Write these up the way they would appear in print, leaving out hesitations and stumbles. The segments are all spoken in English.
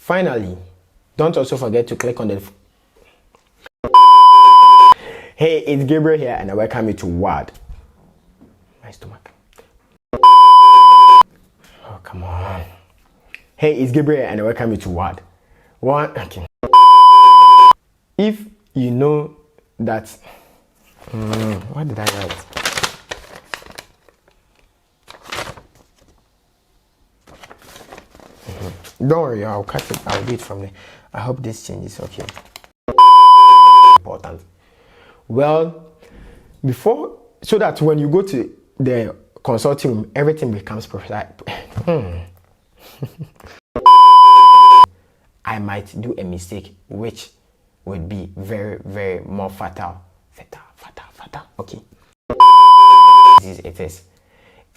Finally, don't also forget to click on the... Hey, it's Gabriel here and I welcome you to WWADD. My stomach. Oh, come on. Hey, it's Gabriel and I welcome you to WWADD. Okay. If you know that... what did I write? Don't worry, I'll cut it. I'll do it from there. I hope this changes. Okay. Important. Well, before, so that when you go to the consulting room, everything becomes precise. I might do a mistake, which would be very, very more fatal. Fatal. Okay. It is.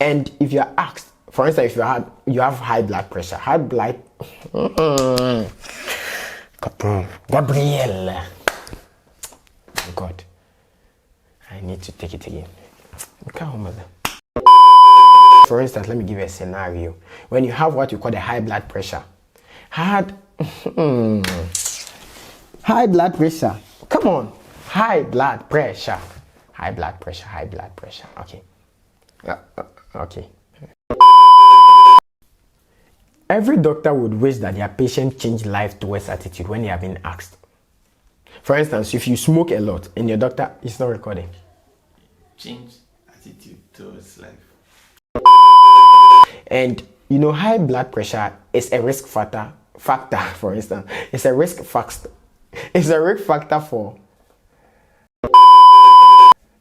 And if you are asked, for instance, if you have high blood pressure, Gabriel. Oh God, I need to take it again. For instance, let me give you a scenario. When you have what you call the high blood pressure, high blood pressure. Come on, high blood pressure. Okay. Okay. Every doctor would wish that their patient change life towards attitude when they have been asked. For instance, if you smoke a lot and your doctor is not recording. Change attitude towards life. And you know, high blood pressure is a risk factor. For instance, it's a risk factor. It's a risk factor for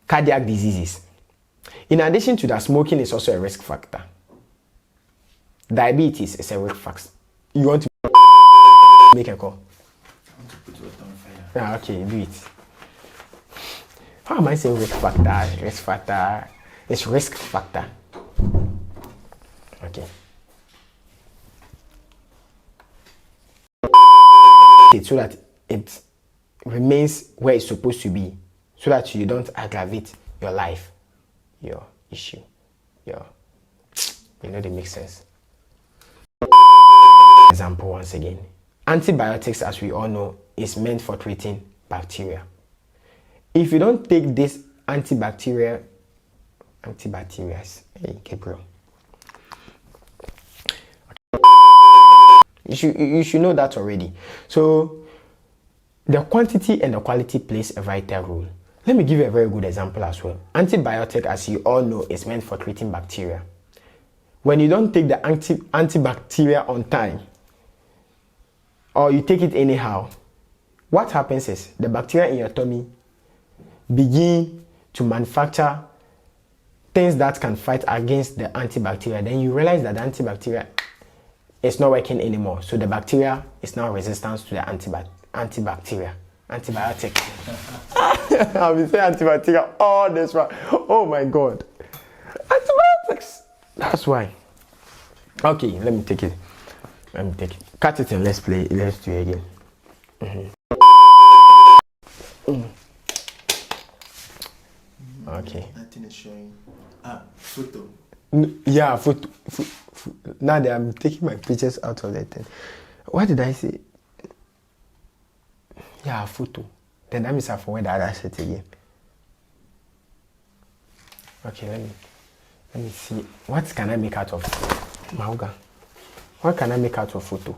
cardiac diseases. In addition to that, smoking is also a risk factor. Diabetes is a risk factor. You want to make a call? I want to put water on fire. Yeah, okay, do it. How am I saying risk factor? Risk factor. It's risk factor. Okay. So that it remains where it's supposed to be, so that you don't aggravate your life, your issue, you know, they make sense. Example once again. Antibiotics, as we all know, is meant for treating bacteria. If you don't take this antibacterials, hey Gabriel, you should know that already. So the quantity and the quality plays a vital role. Let me give you a very good example as well. Antibiotic, as you all know, is meant for treating bacteria. When you don't take the antibacterial on time, or you take it anyhow, what happens is the bacteria in your tummy begin to manufacture things that can fight against the antibacterial. Then you realize that the antibacterial is not working anymore. So the bacteria is now resistant to the antibiotic. I've been saying antibacterial all this while. Oh my God. Antibiotics. That's why. Okay, let me take it. Cut it and let's do it again. Okay. Nothing is showing. Photo. Yeah, photo. Now that I'm taking my pictures out of that thing. What did I say? Yeah, photo. Then that means I forward the other set again. Okay, let me see. What can I make out of Mauga? What can I make out of photo?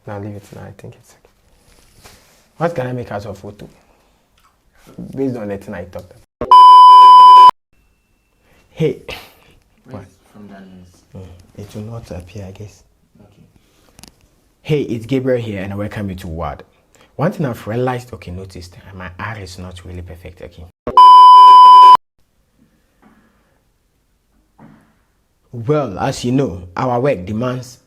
Now leave it now. I think it's okay. What can I make out of photo? Based on the thing I talked about. Hey. What? From that noise. It will not appear, I guess. Okay. Hey, it's Gabriel here and I welcome you to WWADD. One thing I've realized, noticed, my R is not really perfect, okay. Well, as you know, our work demands...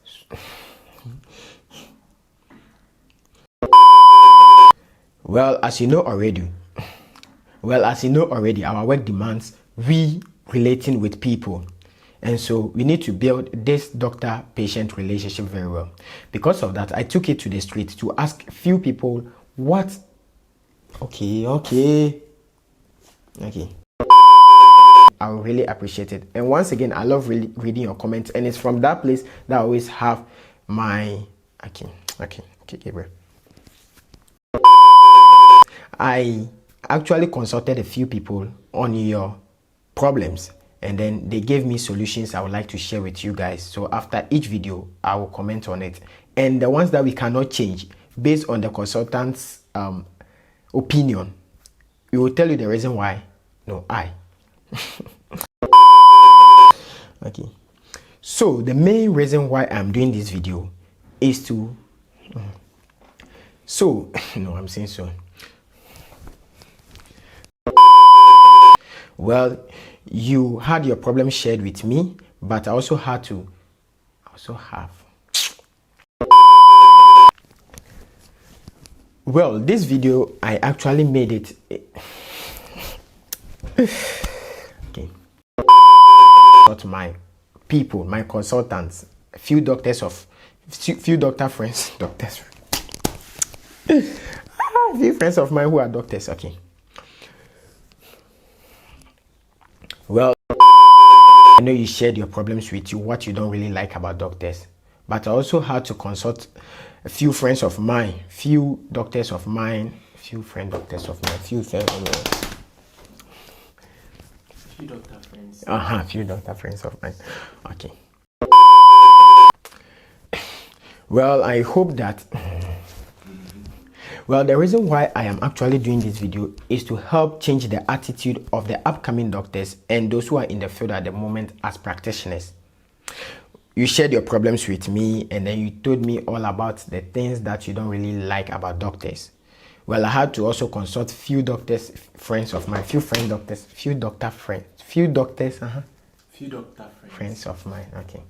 Well, as you know already, our work demands we relating with people. And so we need to build this doctor-patient relationship very well. Because of that, I took it to the street to ask a few people what... Okay. I will really appreciate it. And once again, I love reading your comments. And it's from that place that I always have my... Okay. Okay, Gabriel. I actually consulted a few people on your problems, and then they gave me solutions I would like to share with you guys. So after each video, I will comment on it. And the ones that we cannot change based on the consultant's opinion, we will tell you the reason why. No, I. Okay. So the main reason why I'm doing this video is to no, I'm saying so. Well, you had your problem shared with me, but I also have well, this video I actually made it okay. Not my people, my consultants, few doctor friends, few friends of mine who are doctors. Okay. Well, I know you shared your problems with you, what you don't really like about doctors, but I also had to consult a few friends of mine, few doctors of mine, few doctor friends. Few doctor friends of mine. Okay. Well, I hope that well, the reason why I am actually doing this video is to help change the attitude of the upcoming doctors and those who are in the field at the moment as practitioners. You shared your problems with me, and then you told me all about the things that you don't really like about doctors. Well, I had to also consult few doctors, friends of mine, few doctor friends of mine. Okay.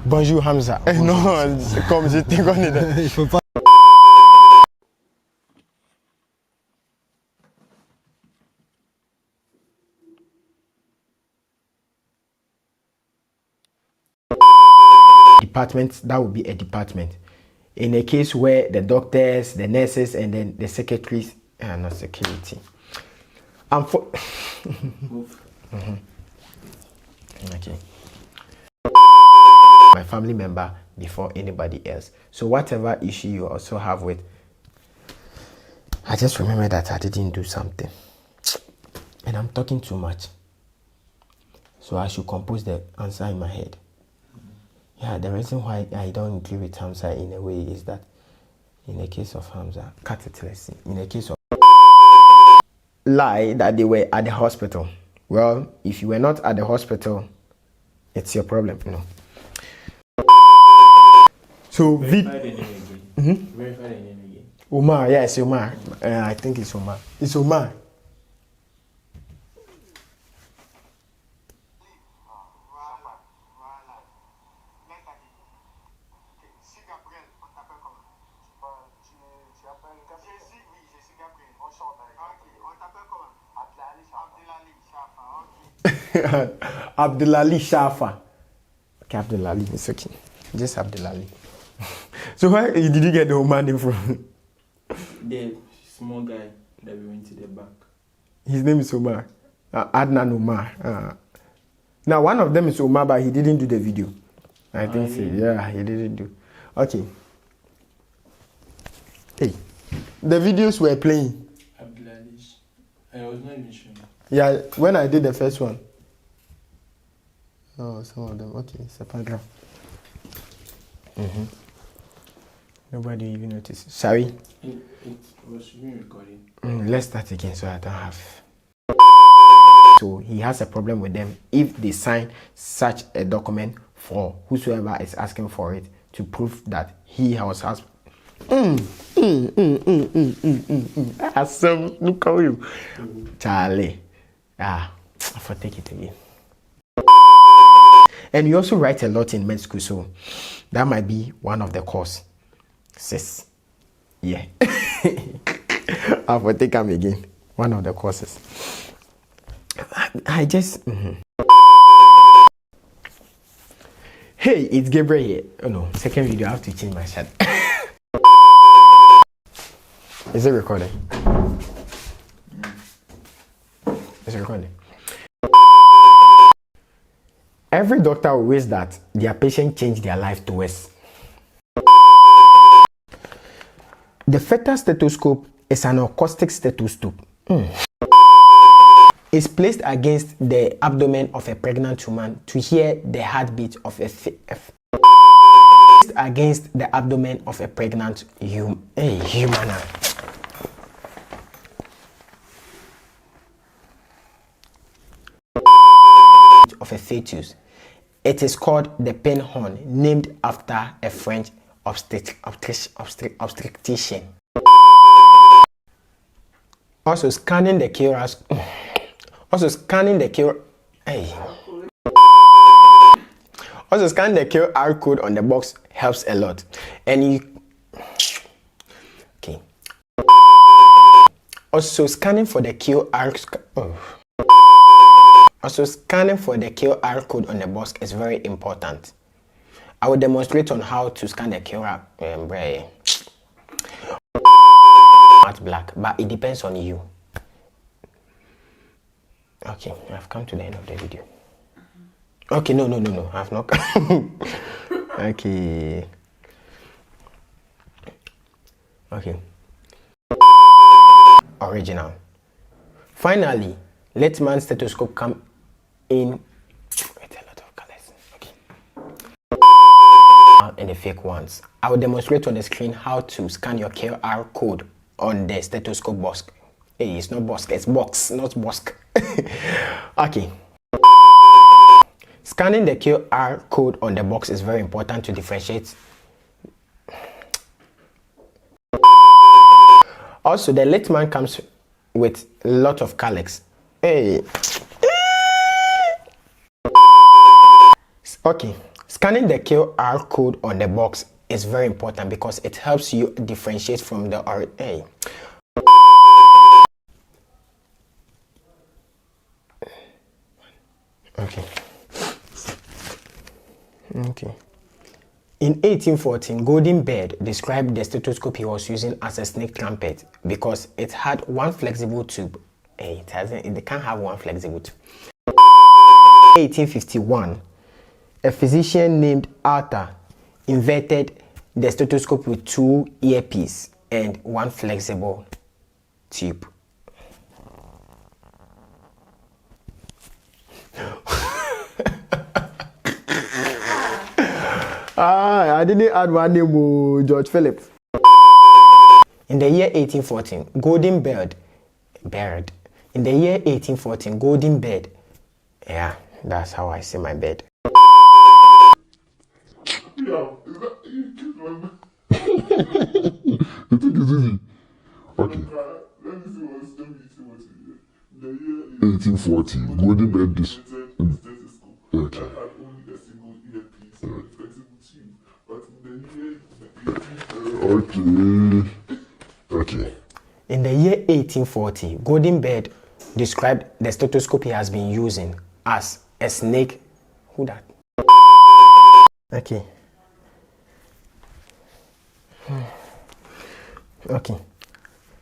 Bonjour Hamza. Non, comme j'étais connu. Il faut pas. Department, that would be a department. In a case where the doctors, the nurses, and then the secretaries, not security. Move. Okay. My family member before anybody else. So whatever issue you also have with, I just remember that I didn't do something, and I'm talking too much. So I should compose the answer in my head. Yeah, the reason why I don't agree with Hamza in a way is that in the case of Hamza, cut it, let's see. In the case of lie that they were at the hospital. Well, if you were not at the hospital, it's your problem, you know. So Verify the name again. Verify the name again. Omar, yes, Omar. I think it's Omar. It's Omar. Abdulali Shafa. Okay, Abdulali, it's okay. Just Abdulali. So where did you get the Omar name from? The small guy that we went to the back. His name is Omar. Adnan Omar. Now one of them is Omar, but he didn't do the video. I think so. Yeah, he didn't do. Okay. Hey, the videos were playing. Abdulalish. I was not even sure. Yeah, when I did the first one. Oh, some of them. Okay, it's a paragraph. Nobody even noticed. Sorry. It was being recorded. Let's start again so I don't have. So he has a problem with them if they sign such a document for whosoever is asking for it to prove that he was asked. Awesome. Look how you. Charlie. For take it again. And you also write a lot in med school, so that might be one of the courses. Yeah. I'll take them again. One of the courses. I just. Hey, it's Gabriel here. Oh no, second video, I have to change my shirt. Is it recording? Is it recording? Every doctor will wish that their patient change their life to worse. The fetal stethoscope is an acoustic stethoscope. It's placed against the abdomen of a pregnant woman to hear the heartbeat of against the abdomen of a pregnant human. Of a fetus. It is called the pinhorn, named after a French obstetrician. Also scanning the QR code on the box helps a lot. Also scanning for the QR code on the box is very important. I will demonstrate on how to scan the QR at black, but it depends on you. Okay, I've come to the end of the video. Okay, no, I've not come. Okay. Original. Finally, let man's stethoscope come in with a lot of colors. Okay. And the fake ones. I will demonstrate on the screen how to scan your QR code on the stethoscope box. Hey, it's not box, it's box, not box. Okay. Scanning the QR code on the box is very important to differentiate. Also, the Litman comes with a lot of colors. Hey. Okay. Scanning the QR code on the box is very important because it helps you differentiate from the RA. Okay. In 1814, Goldenberg described the stethoscope he was using as a snake trumpet because it had one flexible tube. It can't have one flexible tube. 1851, a physician named Arthur invented the stethoscope with two earpieces and one flexible tube. I didn't add one name, George Phillips. In the year 1814, Goldenberg. In the year 1814, Goldenberg. Yeah, that's how I say my bed. Yeah, is that you? I think it's easy. Okay. Let me see what it is. The year 1814, Goldenberg stethoscope. Okay. That had only a single earpiece and a flexible tube. But in the year Okay. In the year 1840, Goldenberg described the stethoscope he has been using as a snake. Who that? Okay.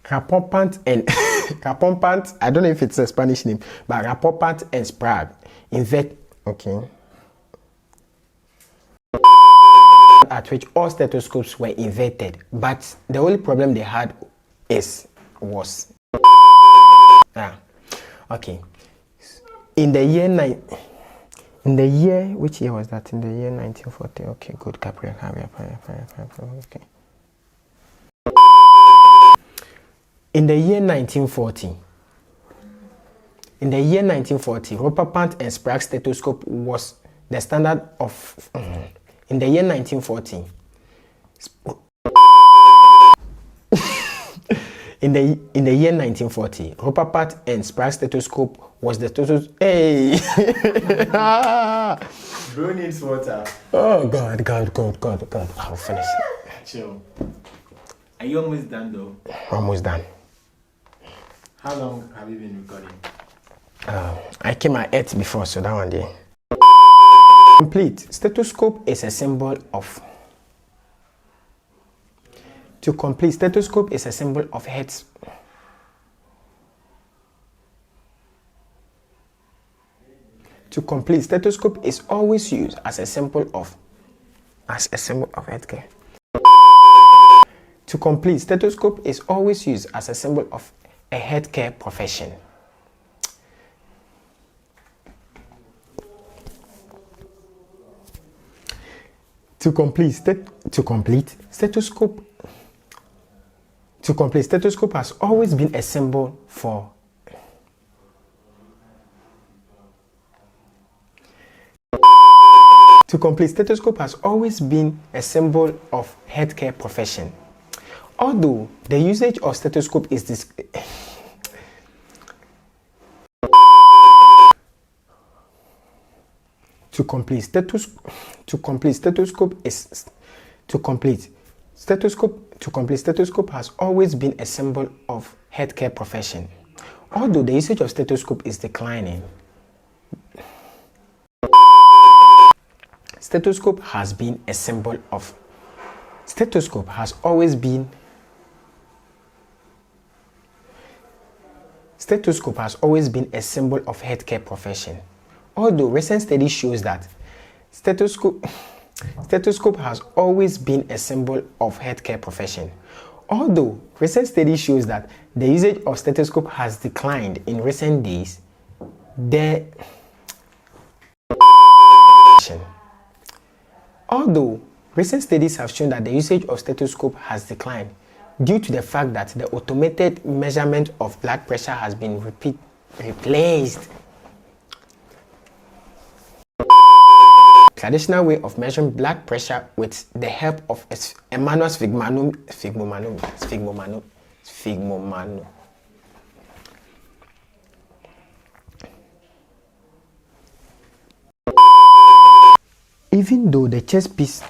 Rapoppant and Rapoppant, I don't know if it's a Spanish name, but Rapoppant and Sprague at which all stethoscopes were invented, but the only problem they had was in the year which year was that? In the year 1940. Okay, good. Gabriel. Okay. In the year 1940, Rapoppant and Sprague stethoscope was the standard of. In the year 1940, in the year 1940, Rapoppant and Sprague stethoscope was the stethoscope. Hey, Bro needs water. Oh God! I'll finish. Chill. Are you almost done though? Almost done. How long have you been recording? I came at 8 before, so that one day. Complete. Stethoscope is a symbol of. To complete, stethoscope is a symbol of heads. To complete, stethoscope is always used as a symbol of healthcare. To complete, stethoscope is always used as a symbol of a healthcare profession. To complete, stethoscope has always been a symbol for stethoscope has always been a symbol of healthcare profession. Although the usage of stethoscope is stethoscope has always been a symbol of healthcare profession. Although the usage of stethoscope is declining, stethoscope has always been a symbol of healthcare profession. Although recent study shows that stethoscope has always been a symbol of healthcare profession. Although recent study shows that the usage of stethoscope has declined in recent days, Although recent studies have shown that the usage of stethoscope has declined due to the fact that the automated measurement of blood pressure has been replaced. Traditional way of measuring blood pressure with the help of a manual sphygmomanometer. Even though the chest piece